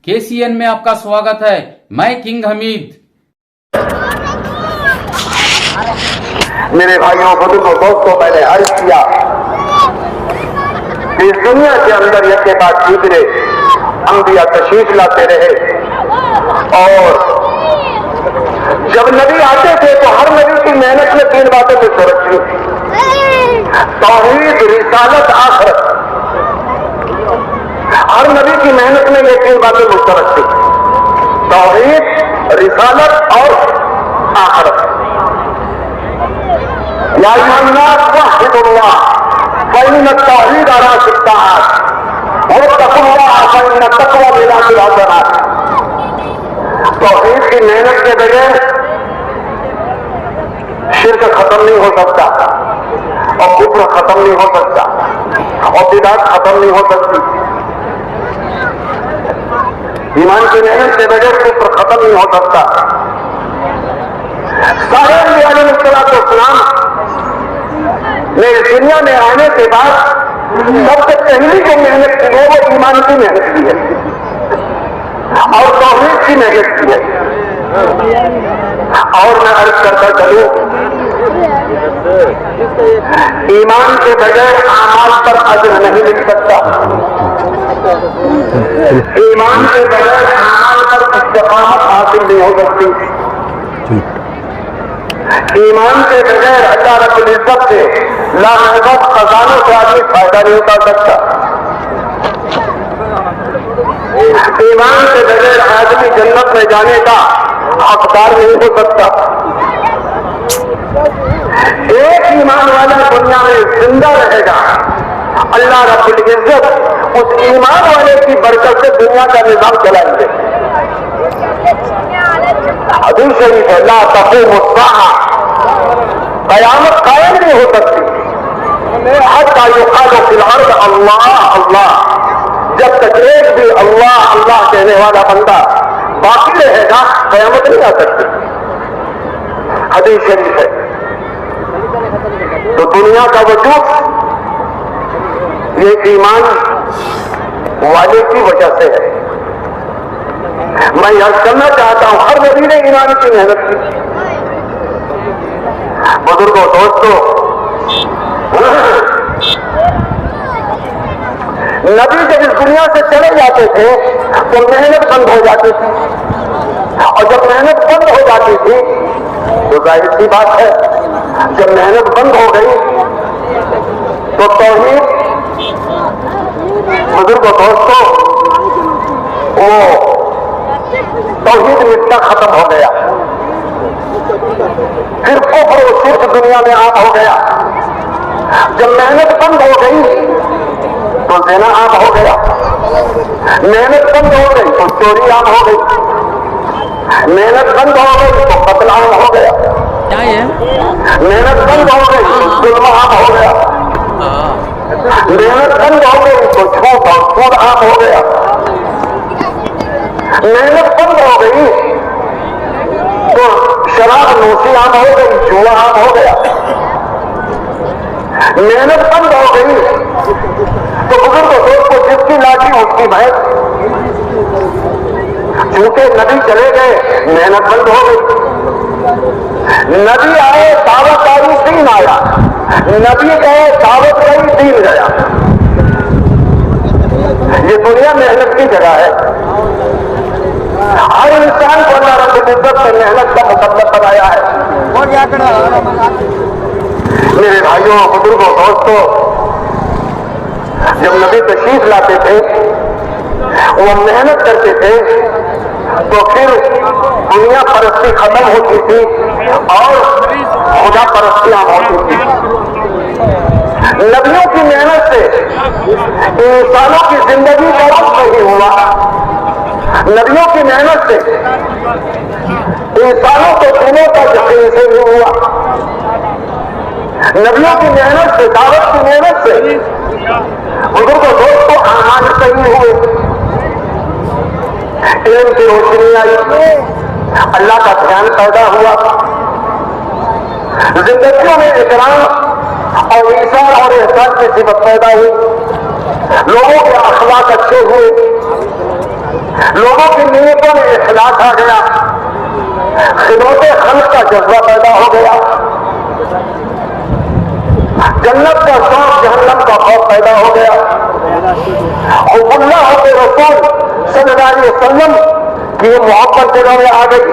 KCN में आपका स्वागत है। मैं किंग हमीद। मेरे भाइयों बुजुर्गों दोस्तों, मैंने अर्ज किया इस दुनिया के अंदर यह के बाद दूसरे अंबिया तशरीफ लाते रहे और जब नबी आते थे तो हर नबी की मेहनत में तीन बातें मुश्तरक थी: तौहीद, रिसालत, आखिरत। हर नबी की मेहनत में ये तीन बातें मुश्तरक थी: तौहीद, रिसालत और आखिरत। या अय्युहन्नास वहदुल्लाह फइन्न तौहीद अरास इत्ताअत वत्तकुल्लाह फइन्न तक़वा मिनातिल हसनात। तौहीद की मेहनत के बगैर शिर्क खत्म नहीं हो सकता और कुफ्र खत्म नहीं हो सकता और बिदअत खत्म नहीं हो सकती। ईमान की मेहनत के बगैर कुफ्र खत्म नहीं हो सकता। सारे अंबिया अलैहिस्सलाम ने इस दुनिया में आने के बाद सबसे पहली जो मेहनत की है वो ईमान की मेहनत की है और तौहीद की मेहनत की है। और मैं अर्ज करता चलूं, ईमान के बगैर आमाल पर अजर नहीं मिल सकता। ईमान के बगैर आमाल पर इस्तिकामत हासिल नहीं हो सकती। ईमान के बगैर अल्लाह रब्बुल इज्जत से लामहदूद खजानों से आदमी फायदा नहीं उठा सकता। ईमान के बगैर आदमी जन्नत में जाने का हकदार नहीं हो सकता। एक ईमान वाला दुनिया में जिंदा रहेगा, अल्लाह रब्बुल इज्जत उस ईमान वाले की बरकत से दुनिया का निजाम चलाएंगे। हदीस शरीफ है, ला तक़ूमु अस्साअह, क़यामत कायम नहीं हो सकती हत्ता युक़ाल फ़िल अर्ज़ अल्लाह अल्लाह। जब तक एक भी अल्लाह अल्लाह कहने वाला बंदा बाकी रहेगा, क़यामत नहीं आ सकती। हदीस शरीफ है। तो दुनिया का वजूद ये ईमान वाले की वजह से है। मैं यह करना चाहता हूं, हर नबी ने ईमान की मेहनत की। बुजुर्गों दोस्तों, नबी जब इस दुनिया से चले जाते थे तो मेहनत बंद हो जाती थी और जब मेहनत बंद हो जाती थी तो जाहिर सी बात है, जब मेहनत बंद हो गई तो तौहीद, बुजुर्गों दोस्तों, वो तौहीद मिटना खत्म हो गया। फिर कुफ्र और शिर्क दुनिया में आम हो गया। जब मेहनत बंद हो गई तो ज़िना आम हो गया। मेहनत बंद हो गई तो चोरी आम हो गई। मेहनत बंद हो गई तो कत्ल आम हो गया। मेहनत बंद हो गई तो जुल्म आम हो गया। मेहनत बंद हो गई तो झूठ और सूद आम हो गया। मेहनत बंद हो गई तो शराब नोशी आम हो गई, जुआ आम हो गया। मेहनत बंद हो गई तो बुजुर्गों दोस्तों, जिसकी लाठी उसकी भैंस। चूंकि नबी चले गए, मेहनत बंद हो गई। नबी आए, दावत आई, दीन आया। नबी गए, दावत गई, दीन गया। ये दुनिया मेहनत की जगह है। हर इंसान को अल्लाह रब्बुल इज्जत ने मेहनत का मुकद्दर बनाया है। मेरे भाइयों, बुजुर्गों, दोस्तों, जब नबी तशरीफ लाते थे, वो मेहनत करते थे तो फिर दुनिया परस्ती खत्म होती थी और खुदा परस्ती आम होती थी। नबियों की मेहनत से इंसानों की जिंदगी का रुख नहीं हुआ। नबियों की मेहनत से इंसानों को दिनों का यकीन से नहीं हुआ। नबियों की मेहनत से, दावत की मेहनत से बुजुर्गों दोस्तों आमान सही हुए, इल्म की रोशनी आई, अल्लाह का ध्यान पैदा हुआ, जिंदगियों में इकराम और ईसार और एहसान की सिफत पैदा हुई, लोगों के अखलाक अच्छे हुए, लोगों की नीयतों में इखलास आ गया, खिदमत खल्क का जज्बा पैदा हो गया, जन्नत का शौक जहन्नम का खौफ पैदा हो गया, हुब्बुल्लाह के रसूल सल्लल्लाहु अलैहि वसल्लम की मोहब्बत दिलों में आ गई।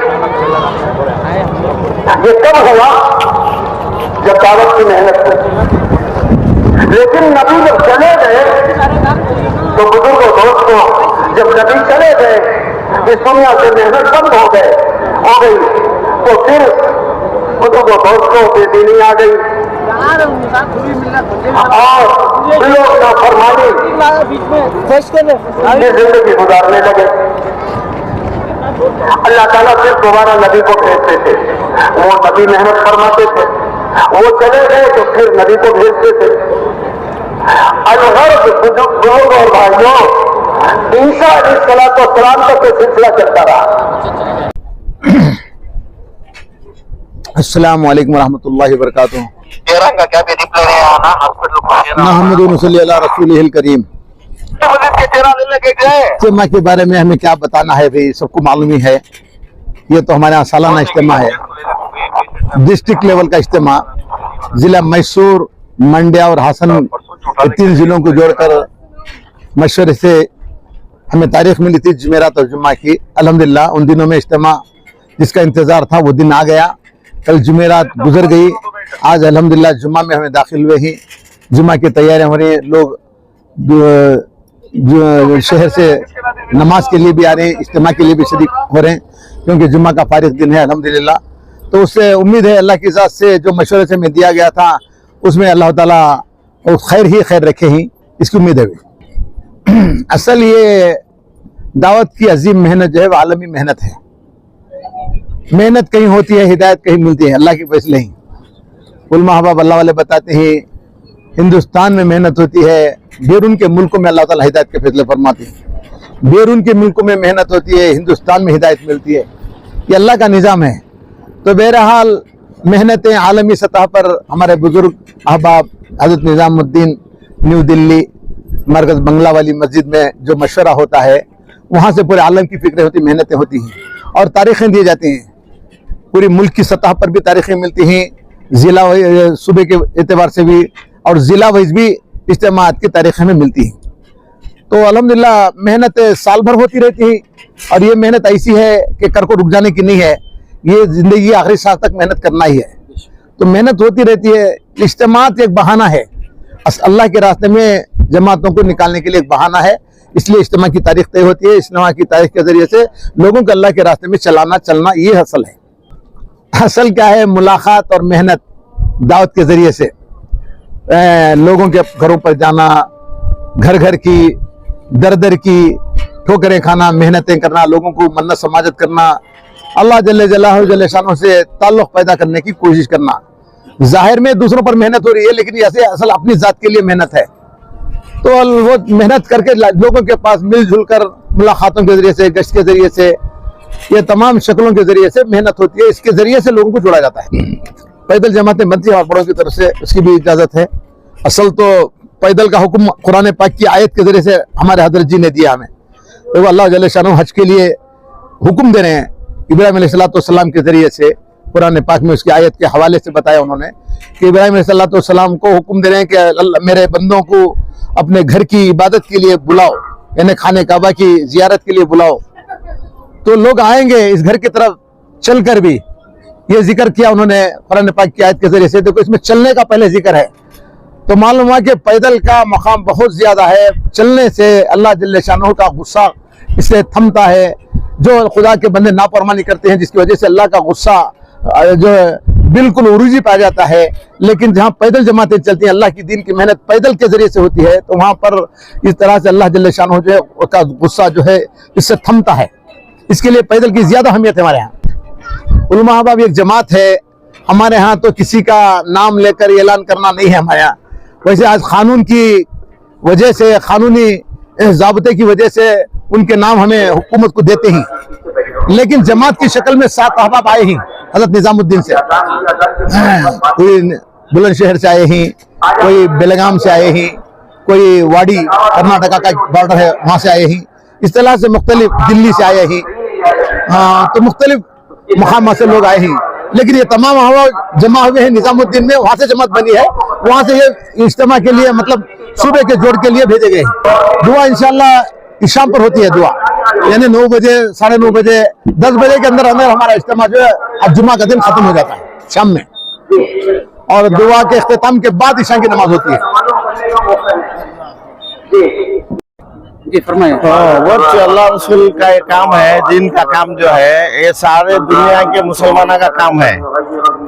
ये कब हुआ? जब दावत की मेहनत हुई। लेकिन नबी जब चले गए तो बुजुर्गों दोस्तों, जब नबी चले गए, इस दुनिया से मेहनत बंद हो गई, तो फिर बुजुर्गों दोस्तों बेदीनी आ गई और लोग नाफरमानी की जिंदगी गुजारने लगे। अल्लाह ताला फिर दोबारा नबी को भेजते थे, वो नबी मेहनत फरमाते थे, वो चले गए तो फिर नबी को भेजते थे। अलगर्ज बुजुर्ग और भाइयों, ईसा अलैहिस्सलाम तक ये सिलसिला चलता रहा। अस्सलाम वालेकुम रहमतुल्लाहि व बरकातुहू। का क्या भी रिप्लाई नहीं आया ना हॉस्पिटल नहमदु नसल्ली अला रसूलिहिल करीम। के चेहरा लेने के गए इज्तिमा के बारे में हमें क्या बताना है भाई, सबको मालूम ही है। ये तो हमारे यहाँ सालाना इज्तिमा है, डिस्ट्रिक्ट लेवल का इज्तिमा। जिला मैसूर, मंड्या और हासन, ये 3 जिलों को जोड़कर मशवरे से हमें तारीख मिली थी जुमेरात और जुम्मा की। अल्हम्दुलिल्लाह उन दिनों में इज्तिमा जिसका इंतजार था वो दिन आ गया। कल जुमेरात गुजर गई, आज अल्हम्दुलिल्लाह जुम्मा में हमें दाखिल हुए ही। जुम्मा की तैयारियां हो रही हैं, लोग जो शहर से नमाज के लिए भी आ रहे हैं, इज्तिमा के लिए भी शरीक हो रहे हैं, क्योंकि जुम्मा का फारिग दिन है अल्हम्दुलिल्लाह। तो उससे उम्मीद है अल्लाह की ज़ात से जो मशवरे से हमें दिया गया था उसमें अल्लाह ताला खैर ही खैर रखे ही, इसकी उम्मीद है। असल ये दावत की अजीम मेहनत जो है वो आलमी मेहनत है। मेहनत कहीं होती है, हिदायत कहीं मिलती है, अल्लाह की फैसले ही। उलमा अहबाब अल्लाह वाले बताते हैं हिंदुस्तान में मेहनत होती है, बैरून के मुल्कों में अल्लाह ताला हिदायत के फैसले फरमाते हैं। बैरून के मुल्कों में मेहनत होती है, हिंदुस्तान में हिदायत मिलती है। ये अल्लाह का निज़ाम है। तो बहरहाल मेहनतें आलमी सतह पर हमारे बुजुर्ग अहबाब हज़रत निज़ामुद्दीन न्यू दिल्ली मरकज़ बंगला वाली मस्जिद में जो मशवरा होता है, वहाँ से पूरे आलम की फिक्रें होती, मेहनतें होती हैं और तारीखें दी जाती हैं। पूरी मुल्क की सतह पर भी तारीखें मिलती हैं, ज़िला सूबे के एतबार से भी और ज़िला वाइज भी इज्तिमात की तारीखें में मिलती हैं। तो अल्हम्दुलिल्लाह मेहनत साल भर होती रहती है और ये मेहनत ऐसी है कि कर को रुक जाने की नहीं है, ये ज़िंदगी आखिरी सांस तक मेहनत करना ही है। तो मेहनत होती रहती है। इज्तिमात एक बहाना है, अल्लाह के रास्ते में जमातों को निकालने के लिए एक बहाना है, इसलिए इज्तिमा की तारीख तय होती है। इज्तिमा की तारीख के जरिए से लोगों को अल्लाह के रास्ते में चलना, ये असल है। असल क्या है? मुलाकात और मेहनत दावत के जरिए से लोगों के घरों पर जाना, घर घर की दर दर की ठोकरें खाना, मेहनतें करना, लोगों को मन्नत समाजत करना, अल्लाह जल्ले जलालहू जल्ले शानो से ताल्लुक़ पैदा करने की कोशिश करना। जाहिर में दूसरों पर मेहनत हो रही है, लेकिन ऐसे असल अपनी जात के लिए मेहनत है। तो वो मेहनत करके लोगों के पास मिलजुल कर मुलाकातों के जरिए से, गश्त के जरिए से, ये तमाम शक्लों के जरिए से मेहनत होती है। इसके जरिए से लोगों को जोड़ा जाता है। पैदल जमातें बनती है और बड़ों की तरफ से उसकी भी इजाज़त है। असल तो पैदल का हुक्म कुरान पाक की आयत के जरिए से हमारे हज़रत जी ने दिया हमें। तो अल्लाह जल्ले शानो हज के लिए हुक्म दे रहे हैं, इब्राहीम अलैहिस्सलाम के जरिए से कुरान पाक में उसकी आयत के हवाले से बताया उन्होंने कि इब्राहीम अलैहिस्सलाम को हुक्म दे रहे हैं कि मेरे बंदों को अपने घर की इबादत के लिए बुलाओ, यानी खाने काबा की जियारत के लिए बुलाओ। तो लोग आएंगे इस घर की तरफ चल कर भी, ये जिक्र किया उन्होंने कुरान पाक की आयत के जरिए से। देखो इसमें चलने का पहले जिक्र है, तो मालूम हुआ कि पैदल का मकाम बहुत ज्यादा है। चलने से अल्लाह जल्ले शानहू का गुस्सा इससे थमता है। जो खुदा के बंदे नाफरमानी करते हैं, जिसकी वजह से अल्लाह का गुस्सा जो है बिल्कुल उरूजी पा जाता है। लेकिन जहाँ पैदल जमातें चलती हैं, अल्लाह की दीन की मेहनत पैदल के जरिए से होती है, तो वहाँ पर इस तरह से अल्लाह जल्ले शानहू जो है उसका गुस्सा जो है इससे थमता है। इसके लिए पैदल की ज्यादा अहमियत है हमारे यहाँ। उलमा अहबाब एक जमात है हमारे यहाँ, तो किसी का नाम लेकर ऐलान करना नहीं है हमारे यहाँ। वैसे आज कानून की वजह से, कानूनी ज़ाब्ते की वजह से उनके नाम हमें हुकूमत को देते ही, लेकिन जमात की शक्ल में 7 अहबाब आए ही हज़रत निज़ामुद्दीन से। कोई बुलंदशहर से आए ही, कोई बेलगाम से आए ही, कोई वाड़ी कर्नाटका का बॉर्डर है वहाँ से आए ही। इस तरह से मुख्तलिफ दिल्ली से आए हैं, तो मुख्तलिफ मकाम से लोग आए हैं, लेकिन ये तमाम हवा जमा हुए हैं निजामुद्दीन में। वहाँ से जमात बनी है, वहाँ से ये इज्तिमा के लिए मतलब सुबह के जोड़ के लिए भेजे गए हैं। दुआ इंशाल्लाह इस शाम पर होती है दुआ, यानी 9 बजे 9:30 बजे 10 बजे के अंदर अंदर हमारा इज्तिमा जो है आज जुमा का दिन खत्म हो जाता है शाम में, और दुआ के इख्तिताम के बाद ईशा की नमाज होती है। जी फरमाइए। वो अल्लाह रसूल का ये काम है, दिन का काम जो है ये सारे दुनिया के मुसलमानों का काम है।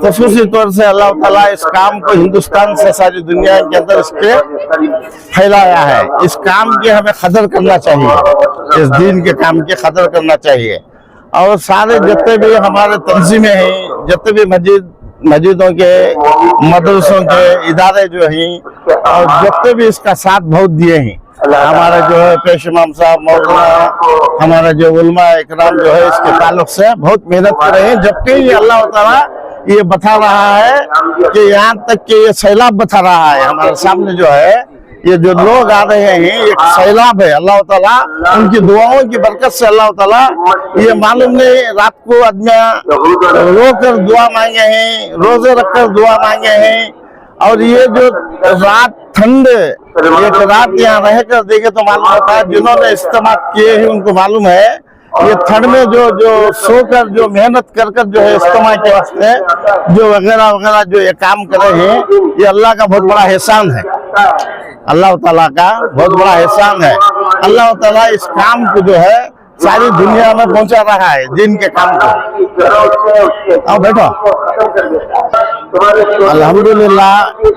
ख़ुसूसी तौर से अल्लाह ताला इस काम को हिंदुस्तान से सारी दुनिया के अंदर इसके फैलाया है। इस काम की हमें कदर करना चाहिए, इस दिन के काम की कदर करना चाहिए। और सारे जितने भी हमारे तंजीमें हैं, जितने भी मस्जिदों के मदरसों के इदारे जो हैं, और जितने भी इसका साथ बहुत दिए हैं, हमारे जो है पेश इमाम साहब, मौलाना, हमारे जो उलमा इकराम जो है इसके ताल्लुक से बहुत मेहनत कर रहे हैं। जबकि ये अल्लाह ताला ये बता रहा है कि यहाँ तक कि ये सैलाब बता रहा है हमारे सामने जो है, ये जो लोग आ रहे हैं एक सैलाब है। अल्लाह ताला उनकी दुआओं की बरकत से अल्लाह ताला ये मालूम नहीं रात को आदमी रो कर दुआ मांगे हैं, रोजे रखकर दुआ मांगे हैं। और ये जो रात ठंड एक रात यहाँ रह कर देखे तो मालूम होता है, जिन्होंने इस्तेमाल किए हैं उनको मालूम है ये ठंड में जो सोकर जो मेहनत कर जो है इस्तेमाल के वास्ते जो वगैरह वगैरह जो ये काम कर रहे हैं, ये अल्लाह का बहुत बड़ा एहसान है, अल्लाह ताला का बहुत बड़ा एहसान है। अल्लाह ताला इस काम को जो है सारी दुनिया में पहुंचा रहा है, दिन के काम को। आओ बैठो। अल्हम्दुलिल्लाह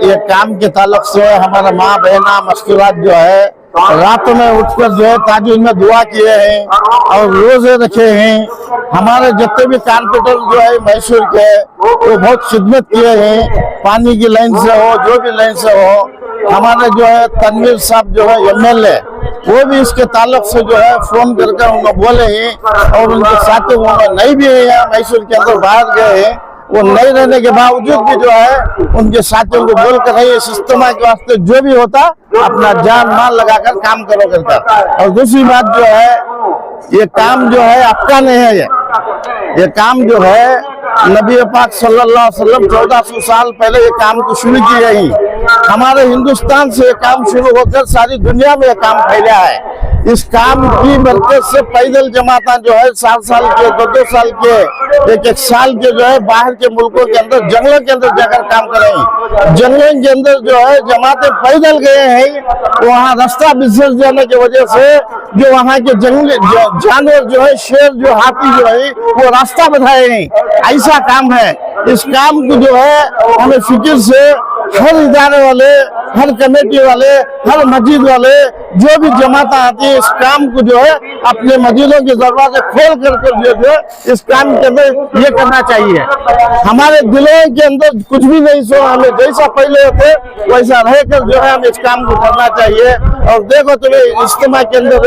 ये काम के ताल्लुक से हमारा माँ बहना मस्तूरात जो है रात में उठकर जो है ताजुद में दुआ किए हैं और रोजे रखे हैं। हमारे जितने भी कारपेंटर जो है मैसूर के वो बहुत खिदमत किए हैं, पानी की लाइन से हो जो भी लाइन से हो। हमारे जो है तनवीर साहब जो है MLA वो भी इसके ताल्लुक से जो है फोन करके उनको बोले हैं, और उनके साथी वो नहीं भी है यहाँ मैसूर के अंदर बाहर गए हैं, वो नहीं रहने के बावजूद भी जो है उनके साथियों को बोल कर रही है इस्तेमाल के वास्ते जो भी होता अपना जान माल लगाकर काम करो करता। और दूसरी बात जो है ये काम जो है आपका नहीं है, ये काम जो है नबी पाक सल्लल्लाहु अलैहि वसल्लम 1400 साल पहले ये काम को शुरू की गई। हमारे हिंदुस्तान से ये काम शुरू होकर सारी दुनिया में ये काम फैला है। इस काम की बरकत से पैदल जमाता जो है 7 साल के 2 साल के 1 साल के जो है बाहर के मुल्कों के अंदर जंगलों के अंदर जाकर काम कर रहे हैं। जंगलों के अंदर जो है जमाते पैदल गए हैं, वहाँ रास्ता बिछड़ जाने की वजह से जो वहाँ के जंगली जानवर जो है शेर जो हाथी जो है वो रास्ता बताए हैं। ऐसा काम है। इस काम को जो है हमें फिक्र से हर इदारे वाले, हर कमेटी वाले, हर मस्जिद वाले जो भी जमात आती है इस काम को जो है अपने मस्जिदों के दरवाजे खोल कर जो है इस काम के अंदर ये करना चाहिए। हमारे दिलों के अंदर कुछ भी नहीं सो, हमें जैसा पहले थे वैसा रहकर जो है हम इस काम को करना चाहिए। और देखो तुम्हें इज्तिमा के अंदर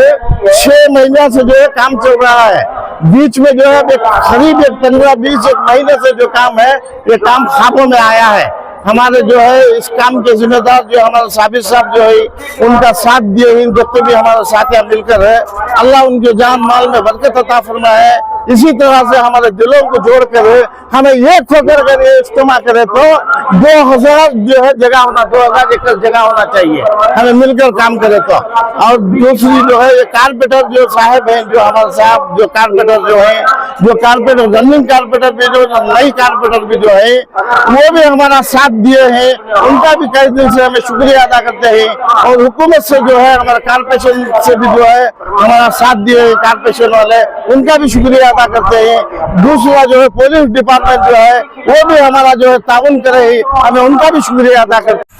6 महीने से जो है काम चल रहा है, बीच में जो है करीब 15-20 महीने से जो काम है ये काम खाबों में आया है। हमारे जो है इस काम के जिम्मेदार जो हमारे साबिर साहब जो है उनका साथ दिए हुए जितने भी हमारे साथियां मिलकर है, अल्लाह उनके जान माल में बरकत अता फरमाए। इसी तरह से हमारे दिलों को जोड़ कर हमें एक होकर कर ये इज्तिमा करे तो 2000 जो है जगह होना, 2000 एकड़ जगह होना चाहिए, हमें मिलकर काम करे तो। और दूसरी जो है ये कारपेंटर जो साहब हैं, जो हमारे साहब जो कारपेंटर जो है, जो कारपेंटर रनिंग कारपेंटर भी जो नई कारपेंटर भी जो है वो भी हमारा साथ दिए हैं, उनका भी कई दिन से हमें शुक्रिया अदा करते हैं। और हुकूमत से जो है हमारे कारपोरेशन से भी जो है हमारा साथ दिए हैं कारपोरेशन वाले, उनका भी शुक्रिया अदा करते हैं। दूसरा जो है पुलिस डिपार्टमेंट जो है वो भी हमारा जो है ताउन करे, हमें उनका भी शुक्रिया अदा करते हैं।